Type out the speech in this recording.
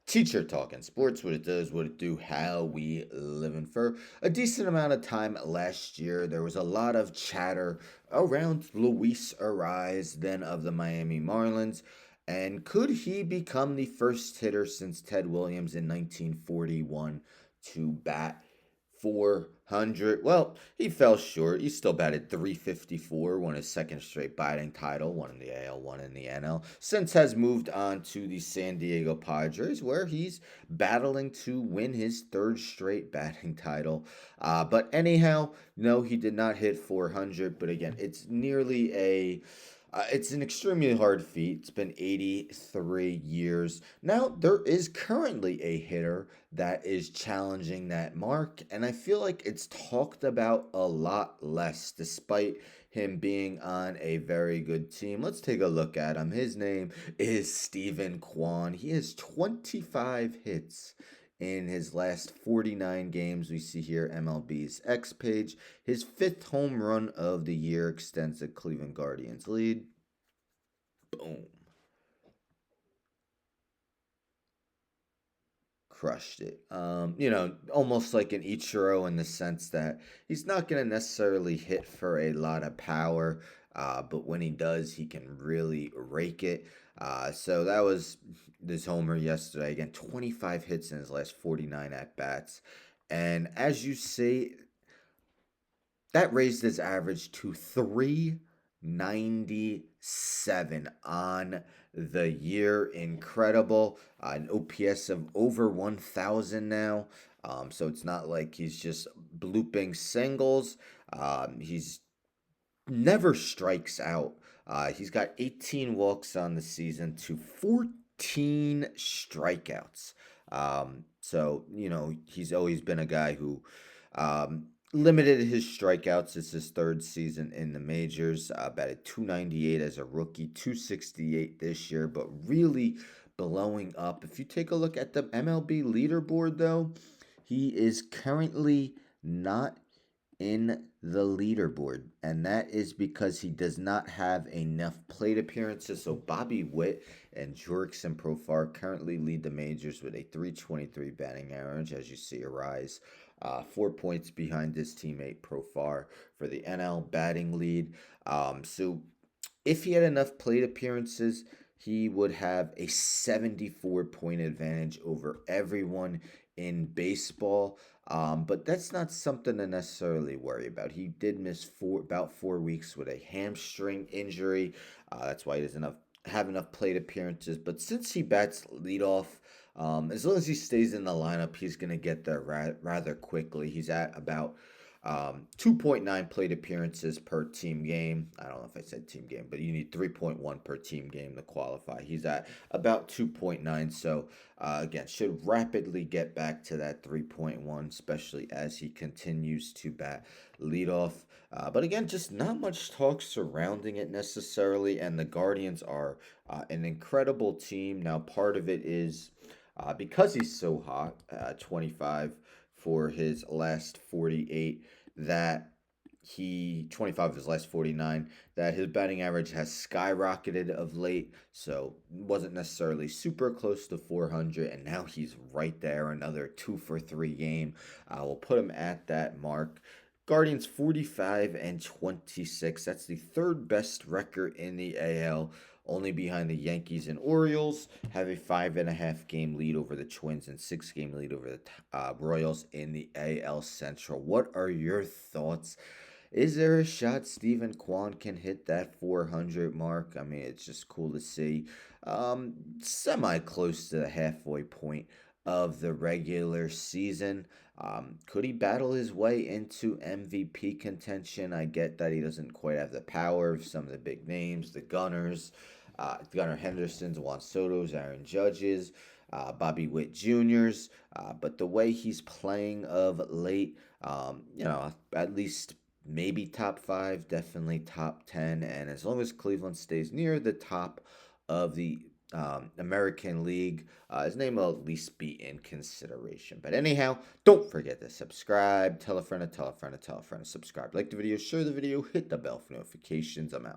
Teacher Talking Sports, what it does, what it do, how we living. For a decent amount of time last year, there was a lot of chatter around Luis Ariz, then of the Miami Marlins, and could he become the first hitter since Ted Williams in 1941 to bat 400? Well, he fell short. He still batted 354, won his second straight batting title, one in the AL, one in the NL. Since has moved on to the San Diego Padres, where he's battling to win his third straight batting title. But anyhow, no, he did not hit 400. But again, it's an extremely hard feat. It's been 83 years. Now, there is currently a hitter that is challenging that mark, and I feel like it's talked about a lot less, despite him being on a very good team. Let's take a look at him. His name is Stephen Kwan. He has 25 hits in his last 49 games. We see here MLB's X page. His fifth home run of the year extends the Cleveland Guardians lead. Boom. Crushed it. Almost like an Ichiro in the sense that he's not going to necessarily hit for a lot of power, but when he does, he can really rake it. So that was this homer yesterday. Again, 25 hits in his last 49 at bats. And as you say, that raised his average to 397 on the year. Incredible. An OPS of over 1,000 now. So it's not like he's just blooping singles. He's never strikes out. He's got 18 walks on the season to 14 strikeouts. He's always been a guy who limited his strikeouts. It's his third season in the majors. Batted 298 as a rookie, 268 this year, but really blowing up. If you take a look at the MLB leaderboard, though, he is currently not in the leaderboard, and that is because he does not have enough plate appearances. So Bobby Witt and Jurickson Profar currently lead the majors with a 323 batting average, as you see a rise. 4 points behind his teammate Profar for the NL batting lead. So if he had enough plate appearances, he would have a 74-point advantage over everyone in baseball. But that's not something to necessarily worry about. He did miss about 4 weeks with a hamstring injury. That's why he doesn't have enough plate appearances. But since he bats leadoff, as long as he stays in the lineup, he's going to get there rather quickly. He's at about 2.9 plate appearances per team game. I don't know if I said team game, but you need 3.1 per team game to qualify. He's at about 2.9. So, again, should rapidly get back to that 3.1, especially as he continues to bat leadoff. But again, just not much talk surrounding it necessarily. And the Guardians are an incredible team. Now, part of it is because he's so hot, 25 for his last 48, that 25 of his last 49, that his batting average has skyrocketed of late. So wasn't necessarily super close to 400, and now he's right there, another 2 for 3 game. We'll put him at that mark. Guardians 45 and 26. That's the third best record in the AL, only behind the Yankees and Orioles. Have a 5.5 game lead over the Twins and 6 game lead over the Royals in the AL Central. What are your thoughts? Is there a shot Stephen Kwan can hit that 400 mark? I mean, it's just cool to see. Semi close to the halfway point of the regular season. Could he battle his way into MVP contention? I get that he doesn't quite have the power of some of the big names, the Gunners, Gunnar Henderson's, Juan Soto's, Aaron Judge's, Bobby Witt Jr.'s. But the way he's playing of late, at least maybe top 5, definitely top 10. And as long as Cleveland stays near the top of the American League, his name will at least be in consideration. But anyhow, don't forget to subscribe. Tell a friend to tell a friend to tell a friend to subscribe. Like the video, share the video, hit the bell for notifications. I'm out.